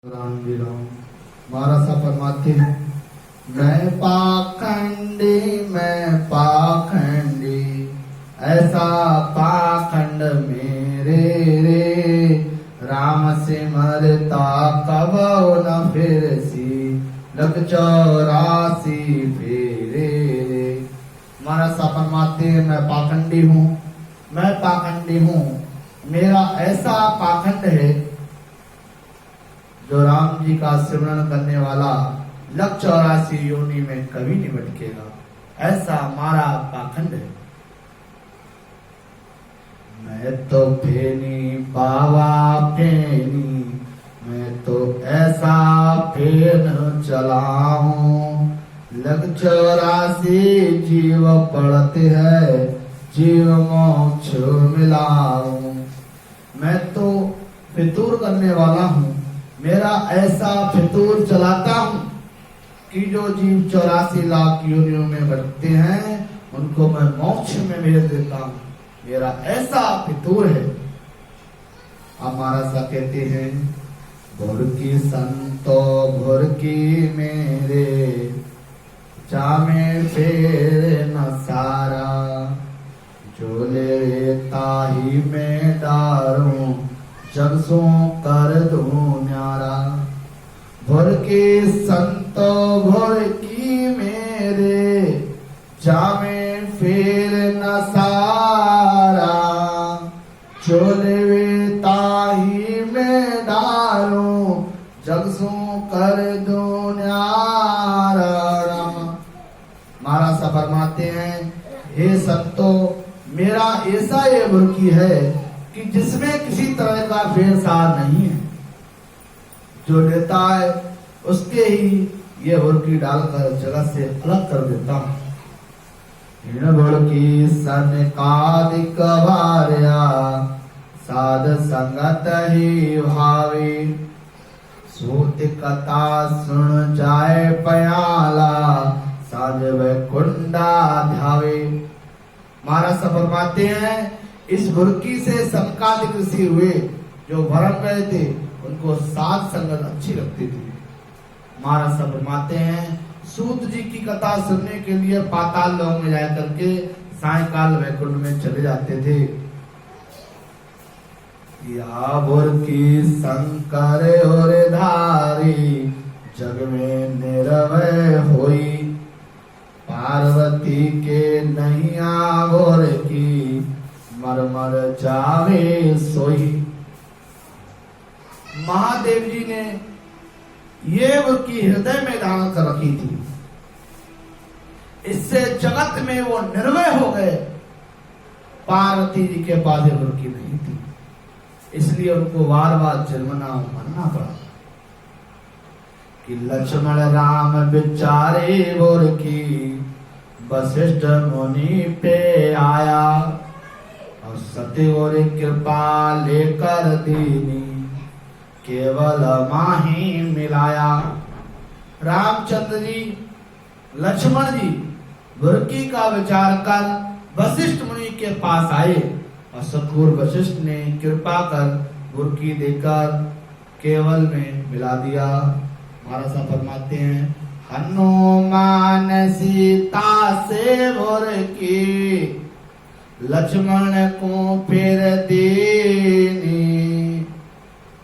राम जी राम। महाराज साहब फरमाते हैं, मैं पाखंडी ऐसा पाखंड मेरे रे, राम सिमरता कब न फिर सी लग 84 फेरे रे। महाराज साहब फरमाते हैं, मैं पाखंडी हूँ, मेरा ऐसा पाखंड है जो राम जी का सिमरन करने वाला लग 84 योनि में कभी नहीं भटकेगा, ऐसा हमारा पाखंड है। मैं तो फेनी बाबा फेनी, मैं तो ऐसा फेन चला हूँ, लग 84 जीव पड़ते हैं, जीव मोक्ष मिलाऊं। मैं तो फितूर करने वाला हूँ, मेरा ऐसा फितूर चलाता हूँ कि जो जीव 84 लाख योनियों में बढ़ते हैं उनको मैं मोक्ष में भेज देता हूँ, मेरा ऐसा फितूर है। हमारा सा कहते हैं, भुरकी संतो भुरकी मेरे, जामे फेर न सारा, जो ले ताही में डारूं, जग सो कर दूं न्यारा। भुरकी संतो भुरकी मेरे, जामे फेर न सारा, चोले ताही में डारूं, जग सो कर दूं न्यारा। महाराज साहब फरमाते हैं, हे संतो, मेरा ऐसा ये भुरकी है कि जिसमें किसी तरह का फेरसार नहीं है, जो लेता है उसके ही ये भुरकी डालकर जगत से अलग कर देता हूँ। भुरकी सन कादिक भार्या, साध संगत ही भावे, सूत कथा सुन जाए पयाला, साध कुंडा ध्यावे। महाराज सब फरमाते हैं, इस भुरकी से समकालिक ऋषि हुए जो भरम गए थे, उनको साध संगत अच्छी लगती थी। महाराज सब फरमाते हैं, सूत जी की कथा सुनने के लिए पाताल लोक में जाकर के सायकाल वैकुंठ में चले जाते थे। या भुरकी शंकर और धारी, जग में निरवय होई, पार्वती के नैया भुरकी, मरमर जावे सोई। महादेव जी ने ये भुरकी हृदय में धारण कर रखी थी, इससे जगत में वो निर्भय हो गए। पार्वती जी के पास ये भुरकी नहीं थी, इसलिए उनको बार बार जन्मना मरना पड़ा कि लक्ष्मण राम बिचारे भुरकी, वशिष्ठ मुनि पे आया, और सत्य और कृपा लेकर दीनी, केवल माही मिलाया। रामचंद्र जी, लक्ष्मण जी भुरकी का विचार कर वशिष्ठ मुनि के पास आए, और सतगुर वशिष्ठ ने कृपा कर भुरकी देकर केवल में मिला दिया। महाराज साहब फरमाते हैं, हनुमान सीता से भुरकी, लक्ष्मण को फिर दीनी,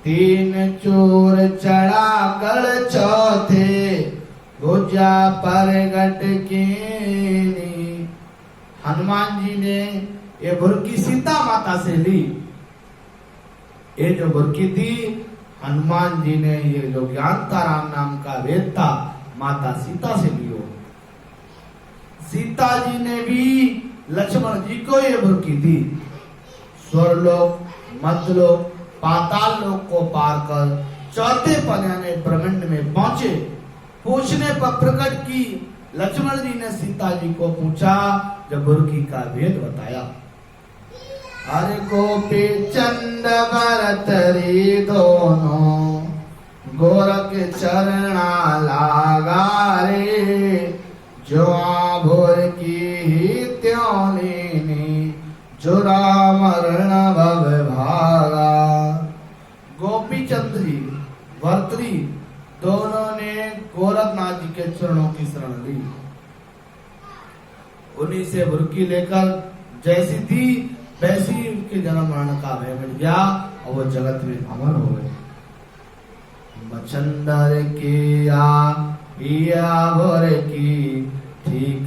तीन चोर चढ़ा गढ़ चौथे, भुजा पर गटकीनी। हनुमान जी ने ये भुरकी सीता माता से ली। ये जो भुरकी थी, हनुमान जी ने ये जो ज्ञानताराम नाम का वेद था, माता सीता से लियो। सीता जी ने भी लक्ष्मण जी को ये भुरकी दी। स्वर्लोक, मध्यलोक, पाताल लोक को पार कर चौथे पद यानी ब्रह्मांड में पहुंचे। पूछने पर प्रकट की, लक्ष्मण जी ने सीता जी को पूछा, जब भुरकी का भेद बताया। हर गोपी चंद भरत रे दोनों, गोरख चरणा लागा रे, जो भुरकी ही त्यों लेनी, जो मरण भव भागा। गोपी चंद जी भरत मातरी दोनों ने गोरखनाथ जी के चरणों की शरण ली। उन्हीं से बुरकी लेकर जैसी थी वैसी उनके जन्म मरण का भय मिट गया और वो जगत में अमर हो गए। मच्छंदर किया पिया भोर की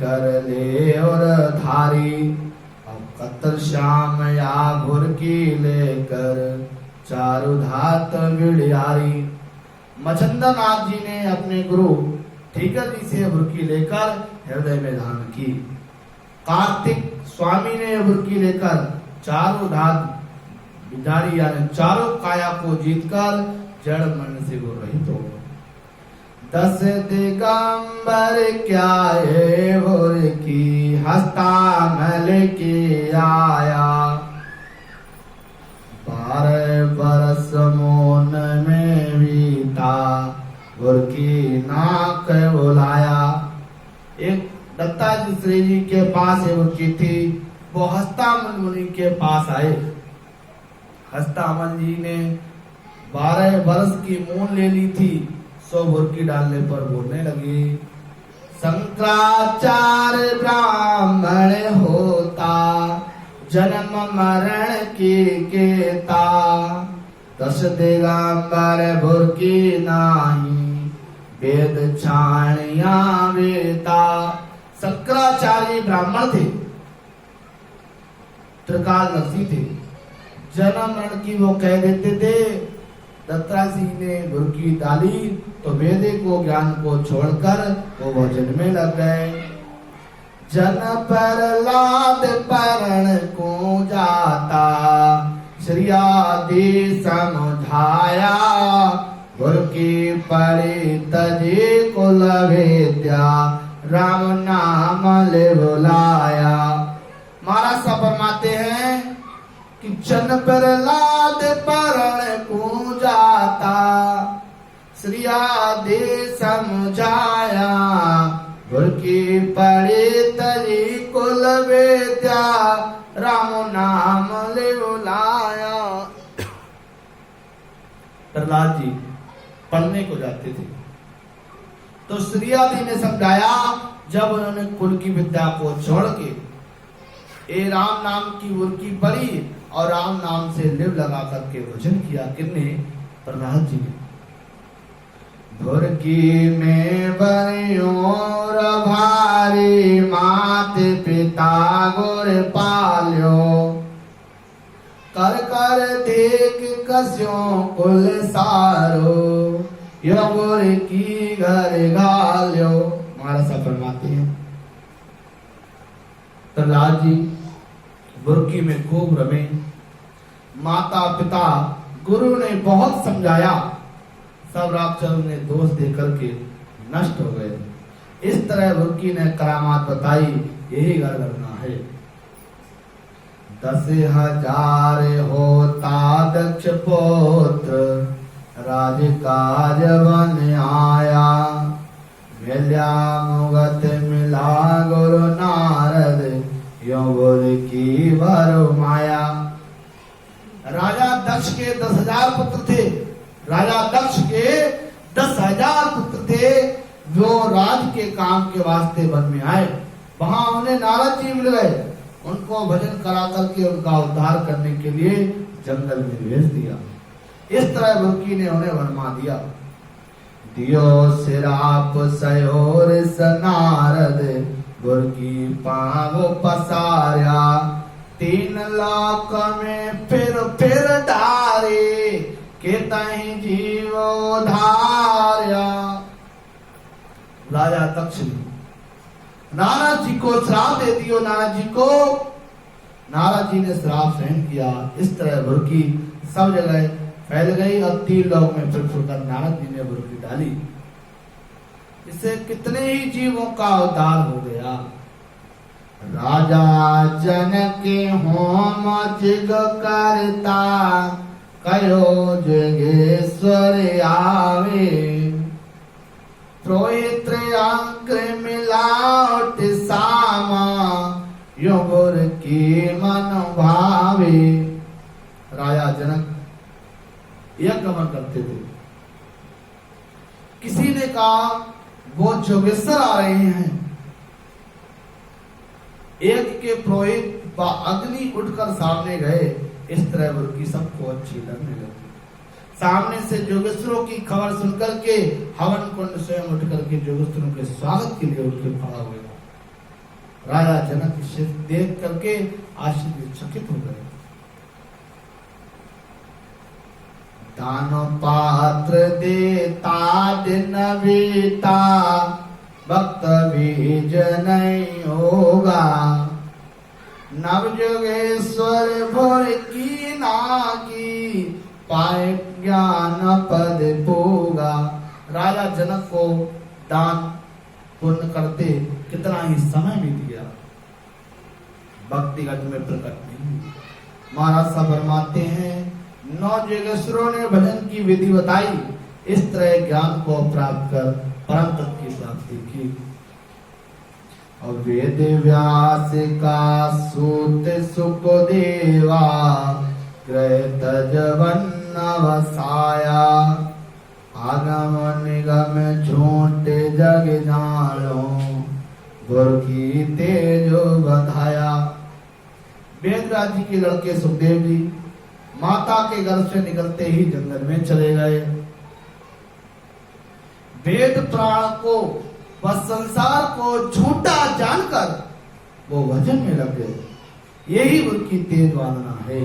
कर ले और धारी, अब कतर श्याम या भोर की लेकर चारु धात बिड़ियारी। मच्छंदर नाथ जी ने अपने गुरु ठीकर जी से बुरकी लेकर हृदय में धारण की। कार्तिक स्वामी ने बुरकी लेकर चारों धात बिदारी यानी चारों काया को जीतकर जड़ मन से वो रहित हो गए। 10 दिगंबर क्या है भोर की हस्ता मल के आया, 12 बरस मोन में बीता भोर की नाक बुलाया। एक दत्ताजी श्री जी के पास एक उनकी थी, वो हस्तामल मुनि के पास आए। हस्तामल जी ने 12 वर्ष की मून ले ली थी, 100 बुरकी डालने पर बोलने लगी, शंकराचार्य ब्राह्मण होता जन्म मरण की केता, 10 दिगंबर बुरकी नाही वेद छाणिया वेता। शंकराचार्य ब्राह्मण थे, त्रिकालदर्शी थे, जन्म मरण की वो कह देते थे। दत्ताजी ने बुरकी डाली तो वेदे को ज्ञान को छोड़कर वो भजन में लग गए। जन पर लाद परण को जाता श्री आदि समझाया, बुरकी पड़ी तजी कुल विद्या राम नाम ले बुलाया। महाराज साहब फरमाते हैं कि जन पर लाद परण को जाता श्री आदि समझाया, बुरकी पड़ी तजी कुल विद्या राम नाम ले बुलाया। प्रहलाद जी पढ़ने को जाते थे तो श्री आदि ने समझाया, जब उन्होंने कुल की विद्या को छोड़ के ए राम नाम की बुरकी पड़ी और राम नाम से लिव लगा करके भजन किया। किन्ने? प्रहलाद जी ने। बुरकी में बरियोर भारी माते पिता गुर पाल्यो, कर कर देख कस्यों कुल सारो यो बुरकी घर गाल्यो। महाराज साहब फरमाते हैं प्रहलाद जी बुरकी में खूब रमे, माता पिता गुरु ने बहुत समझाया, सब राक्षसों ने दोष दे करके नष्ट हो गए। इस तरह बुरकी ने करामात बताई, यही गणना है। 10,000 होता दक्ष पुत्र राजकाज बन आया, मिल्या मुगत मिला गुरु नारद यो बुरकी भर माया। राजा दक्ष के 10,000 पुत्र थे, राजा दक्ष के 10,000 पुत्र थे जो राज के काम के वास्ते वन में आए। वहां उन्हें नारद जी मिल गए, उनको भजन करा करके उनका उद्धार करने के लिए जंगल में भेज दिया। इस तरह बुरकी ने उन्हें वरमा दिया। दियो सिराप सयोर सनारद बुरकी पाव पसारा, 3 लाख में फिर डारे के तही जीवो धार्या। राजा दक्ष ने नारद जी को श्राप दे दियो। नारद जी ने श्राप सहन किया। इस तरह बुरकी सब जगह फैल गई और 3 लोग में फिर कर नारद जी ने बुरकी डाली। इससे कितने ही जीवों का उद्धार हो गया। राजा जनक होम जिग करता कयो जगेश्वर आवे, प्रोहित्र अंक मिलावट सामा यो बुरकी मन भावे। राजा जनक यज्ञ करते थे, किसी ने कहा वो जोगेश्वर आ रहे हैं। एक के पुरोहित व अग्नि उठकर सामने गए। इस तरह उनकी सबको अच्छी लगने लगी। सामने से जोगेश्वरों की खबर सुनकर के हवन कुंड स्वयं उठ करके जोगेश्वरों के स्वागत के लिए उठ के खड़ा हुआ। राजा जनक इसे देख करके आश्चर्यचकित हो गए। दानो पात्र देता दिन बीता, भक्त बीज नहीं होगा। नव जोगेश्वर भोर की नाकी, पाए ज्ञान पद पोगा। राजा जनक को दान पुण्य करते कितना ही समय बीत गया, भक्तिगत में प्रकट नहीं। महाराज साहब फरमाते हैं 9 जोगेश्वरों ने भजन की विधि बताई। इस तरह ज्ञान को प्राप्त कर परम तत्व की प्राप्ति की। और वेद व्यास का सूत सुखदेवा, ग्रह तजवन वसाया। आगम निगम झूठ जग जानो, गुर की तेजो बधाया। वेदव्यास जी के लड़के सुखदेव जी माता के घर से निकलते ही जंगल में चले गए। वेद प्राण को व संसार को झूठा जानकर वो भजन में लग गए। यही उनकी तेज वादना है।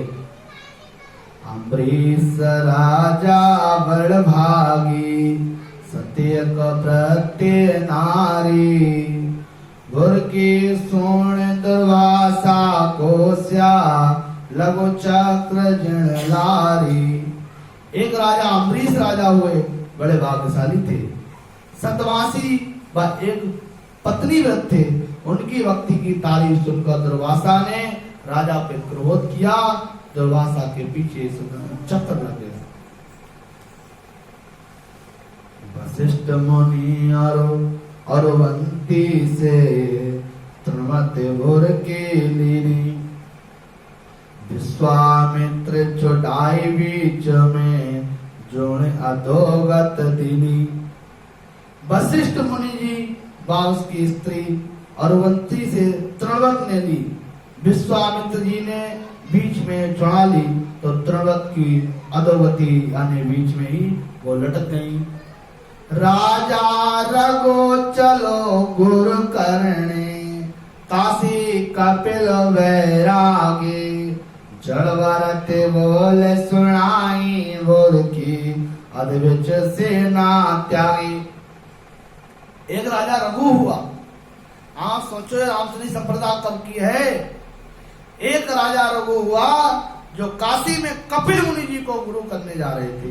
अम्बरीश राजा बड़ भागी, सत्य का प्रत्यय नारी। गुर की सोण दुर्वासा कोस्या, लगो चक्र जिण लारी। एक राजा अम्बरीश राजा हुए, बड़े भाग्यशाली थे। सतवासी व एक पत्नी व्रत थे। उनकी भक्ति की तारीफ सुनकर दुर्वासा ने राजा पे क्रोध किया। दुर्वासा के पीछे चक्र लग गया। वशिष्ठ मुनि अरवंती से, तृणमत भोर के लीनी। विश्वामित्र चौटाई बीच में, जोड़ अधोगत दिनी। वशिष्ठ मुनि जी व उसकी स्त्री अरवंती से तृणवत ने ली। विश्वामित्र जी ने बीच में चढ़ा ली तो तृणवत की अधोगति यानी बीच में ही वो लटक गई। राजा रघु चलो गुरु करने, काशी कपिल वैरागी। जड़वरत बोले सुनाई, बोल की अद्विच सेना त्यागी। एक राजा रघु हुआ। आप सोचो रामचंद्र संप्रदाय कब की है। एक राजा रघु हुआ जो काशी में कपिल मुनि जी को गुरु करने जा रहे थे।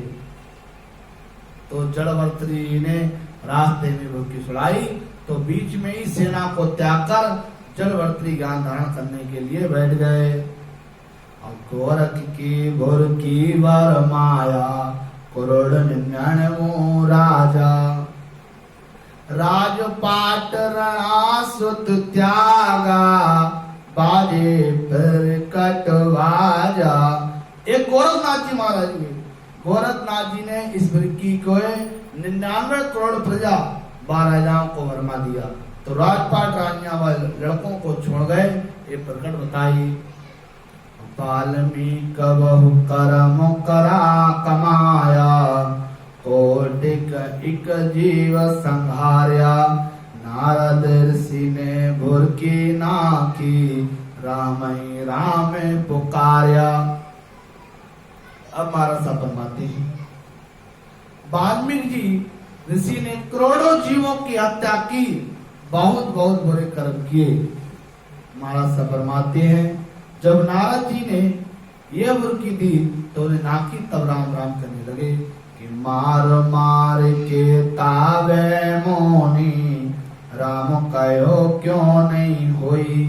तो जड़वर्ती ने रास्ते में उनकी सुनाई तो बीच में ही सेना को त्याग कर जड़वर्ती ज्ञान धारण करने के लिए बैठ गए। और गोरख की भोर की वर माया, करोड़ 99 राजा। राजपाट रणा सुत त्यागा, बाजे पर कटवाजा। एक गोरखनाथ जी महाराज हुए। गोरखनाथ जी ने इस की को 99 करोड़ प्रजा 12 राजाओं को वरमा दिया। तो राजपाट रानियां वाले लड़कों को छोड़ गए। ये प्रकट बताई। वाल्मीकि बहु करम करा कमाया, कोटिक एक जीव संहार्या। नारद ऋषि ने भुर की नाकी, रामई राम पुकारया। अब महाराज साहब फरमाते हैं वाल्मीकि जी ऋषि ने करोड़ों जीवों की हत्या की, बहुत बहुत बुरे कर्म किए। महाराज साहब फरमाते हैं जब नारद जी ने यह बुर्की दी तो उन्हें नाकी तब राम राम करने लगे कि मार मार के तावे मोनी, राम कहो क्यों नहीं होई।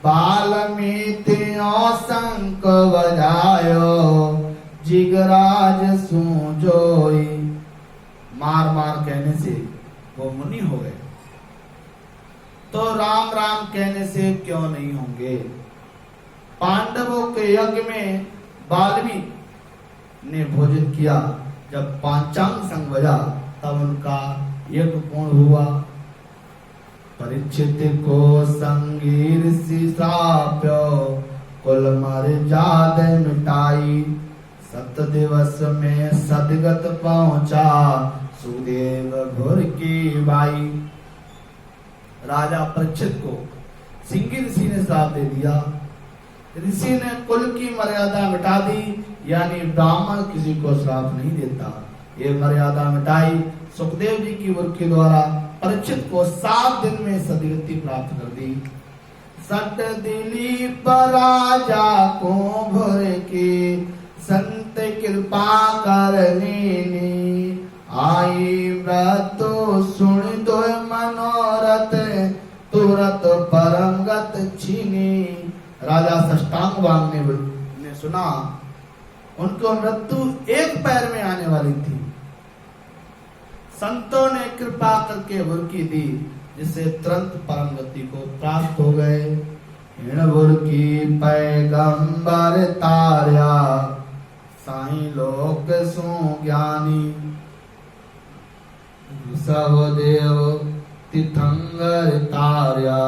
वाल्मीकि शंख बजायो, जिगराज सूजोई। मार मार कहने से वो मुनि हो गए, तो राम राम कहने से क्यों नहीं होंगे। पांडवों के यज्ञ में वाल्मीकि ने भोजन किया। जब पांचांग संग बजा तब उनका यज्ञ पूर्ण हुआ। परीक्षित को संगीर श्राप्यो कुल मर्याद मिटाई। 7 दिवस में सदगत पहुंचा सुदेव भुर की बाई। राजा परीक्षित को सिंगी ऋषि ने श्राप दे दिया। ऋषि ने कुल की मर्यादा मिटा दी, यानी ब्राह्मण किसी को श्राप नहीं देता। ये मर्यादा मिटाई। सुखदेव जी की वर के द्वारा परीक्षित को 7 दिन में सदगति प्राप्त कर दी। सट दिलीप राजा को भर के संत कृपा करनी। आई व्रत सुन दो मनोरथ तुरत परंगत छीनी। राजा साष्टांग ने सुना उनको मृत्यु एक पैर में आने वाली थी। संतों ने कृपा करके वुरकी दी, जिससे तुरंत परम गति को प्राप्त हो गए। वुरकी पैगंबर तार्या साईं लोक सु ज्ञानी। देव तीर्थंकर तार्या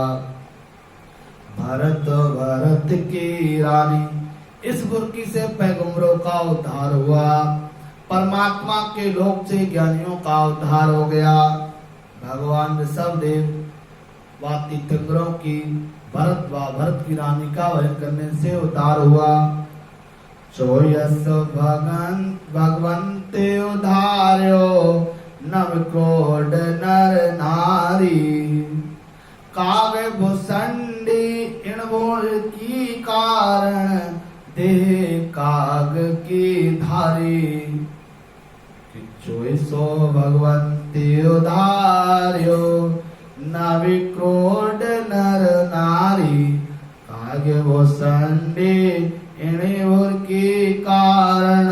भरत की रानी। इस बुर्की से पैगंबरों का उद्धार हुआ। परमात्मा के लोक से ज्ञानियों का उद्धार हो गया। भगवान ऋषभदेव व तीर्थंकरों की भरत की रानी का वहन करने से उद्धार हुआ। चोयस भगवंते उद्धार्यो नव क्रोड नर नारी। काव्य भुसंडी इणबोल की कारण देह काग की धारी। चोइसो भगवंती उधार्यो नवि क्रोड नर नारी। काव्य भुसंडी इणबोल की कारण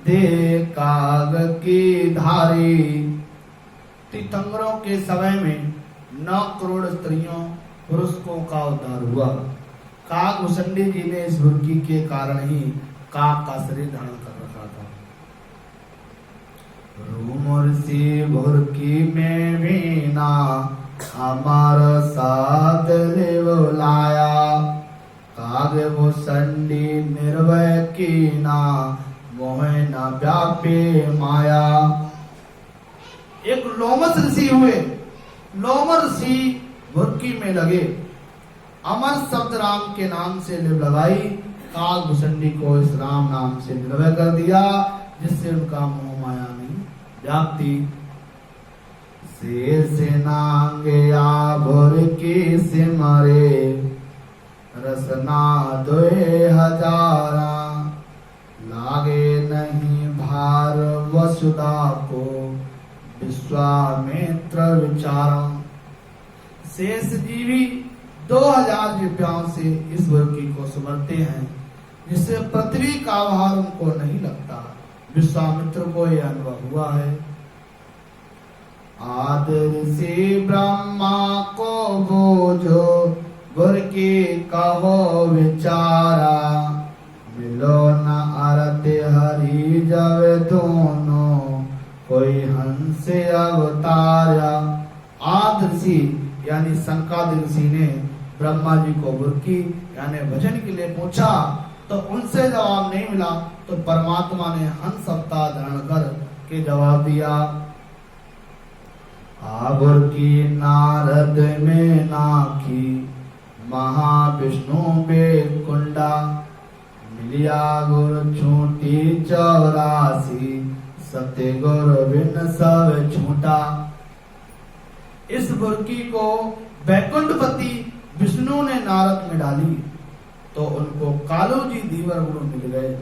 देह काग की धारी। तीर्थंकरों के समय में 9 करोड़ स्त्रियों पुरुषों का उद्धार हुआ। काग भुसंडी जी ने इस भुरकी के कारण ही काग का शरीर धारण कर रखा था। रूम सी भुरकी में भी ना हमारा साथ लाया। काग भुसंडी निर्भय की ना मोह न व्यापे माया। एक लोमस ऋषि हुए। लोमस ऋषि भुरकी में लगे। अमर शब्द राम के नाम से लिप लगाई। काग भुसंडी को इस राम नाम से निर्भय कर दिया, जिससे उनका मोह माया नहीं व्याप्ति। शेष नांगे या भुरकी सिमरे रसना 2000। लागे नहीं भार वसुधा को विश्वामित्र विचार। शेष जीवी 2000 जीव्याओं से इस भुरकी को सुमरते हैं, जिससे पृथ्वी का भार उनको नहीं लगता। विश्वामित्र को यह अनुभव हुआ है। आदर से ब्रह्मा को बोझो भुरकी कहो विचारा। मिलो न अरते हरि जब दोनों कोई हंस अवतारा। आदि ऋषि यानी संकादिक ऋषि ने ब्रह्मा जी को भुरकी यानी भजन के लिए पूछा, तो उनसे जवाब नहीं मिला, तो परमात्मा ने हंस अवतार धारण कर के जवाब दिया। भुरकी नारद में नाखी महाविष्णु बेकुंडा। मिलिया गुरु छूटी 84 सत्य गुरु बिन सब छूटा। इस भुरकी को वैकुंठपति विष्णु ने नारद में डाली, तो उनको कालू जी धीवर गुरु मिल गए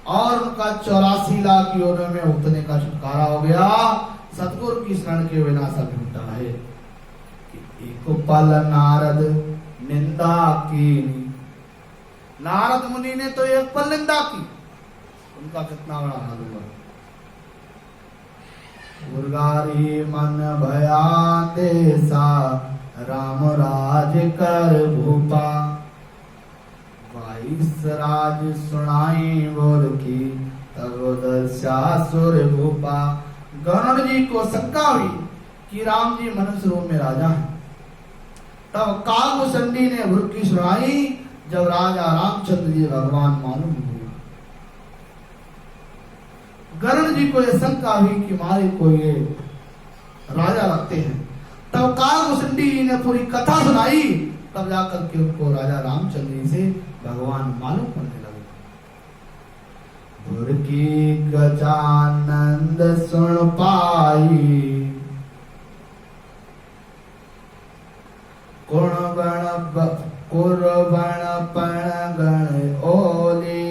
और उनका 84 लाख योनियों में उतरने का छुटकारा हो गया। सतगुरु की शरण के बिना सब झूठा है। एक पल नारद निंदा की। नारद मुनि ने तो एक पल निंदा की, उनका कितना बड़ा हाल हुआ। उर्गारी मन भया देसा राम राज कर भूपा। 22 राज सुनाई बोल की तब दर्शा सुर भूपा। गरुड़ जी को शंका हुई कि राम जी मनुष्य रूप में राजा हैं। तब कालमुसंडी ने वृक्की सुनाई, जब राजा रामचंद्र जी भगवान मालूम हुआ। गरुड़ जी को यह शंका हुई कि मारे को ये राजा लगते हैं। तब कालमुसंडी जी ने पूरी कथा सुनाई, तब जाकर के उनको राजा रामचंद्र जी से भगवान मालूम पड़ने लगे। भुरकी गजानंद सुन पाई, कुर्बण पण गण ओले,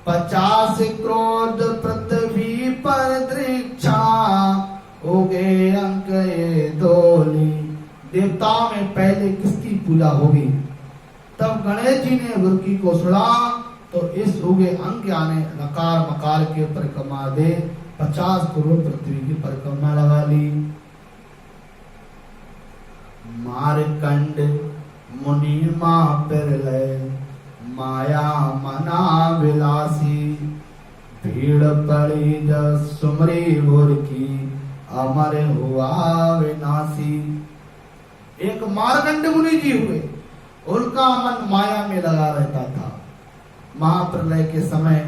50 क्रोध पृथ्वी पर दृक्षा, उगे अंक ये दोली। देवताओं में पहले किसकी पूजा होगी? तब गणेश जी ने वृक्की को सुना तो इस उगे अंक यानी नकार मकार के परिक्रमा दे 50 करोड़ पृथ्वी की परिक्रमा लगा ली। मारकंड मुनि मां पर लय, माया मना विलासी, भीड़ पड़ी जब सुमरी भुरकी, अमर हुआ विनाशी। एक मारकंड मुनि जी हुए, उनका मन माया में लगा रहता था। महाप्रलय के समय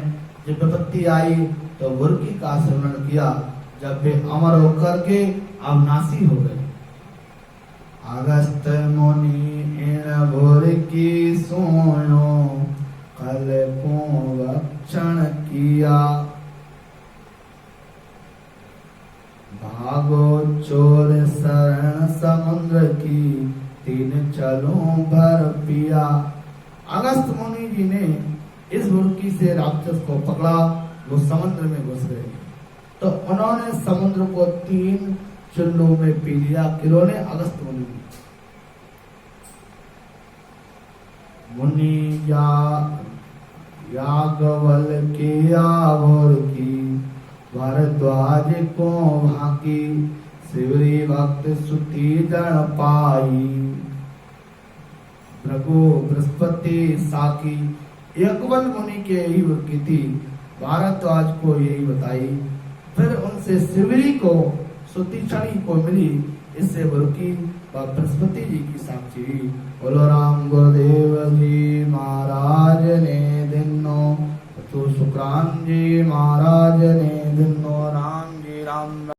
जब विपत्ति आई तो भुरकी का श्रवण किया, जब वे अमर होकर के अविनाशी हो गए। अगस्त मुनि इन भुरकी सोयो, कल को भक्षण किया, भागो चोर शरण समुद्र की, तीन चलो भर पिया। अगस्त मुनि जी ने इस भुरकी से राक्षस को पकड़ा, वो समुद्र में घुस गए तो उन्होंने समुद्र को 3 चुल्लू में पी लिया। किन्होंने? अगस्त मुनि। मुनि याज्ञवल किया भुरकी, भरद्वाज को भाकी, शिवरी भक्त सुती जन पाई, भृगु बृहस्पति साकी। यज्ञवल मुनि के यही वृत्ति थी, भारद्वाज को यही बताई। फिर उनसे शिवरी को सुतीक्षणी को मिली, इससे वृत्ति व बृहस्पति जी की साक्षी हुई। बोलो राम गुरुदेव जी महाराज ने दिनो, तो शुक्रान जी महाराज ने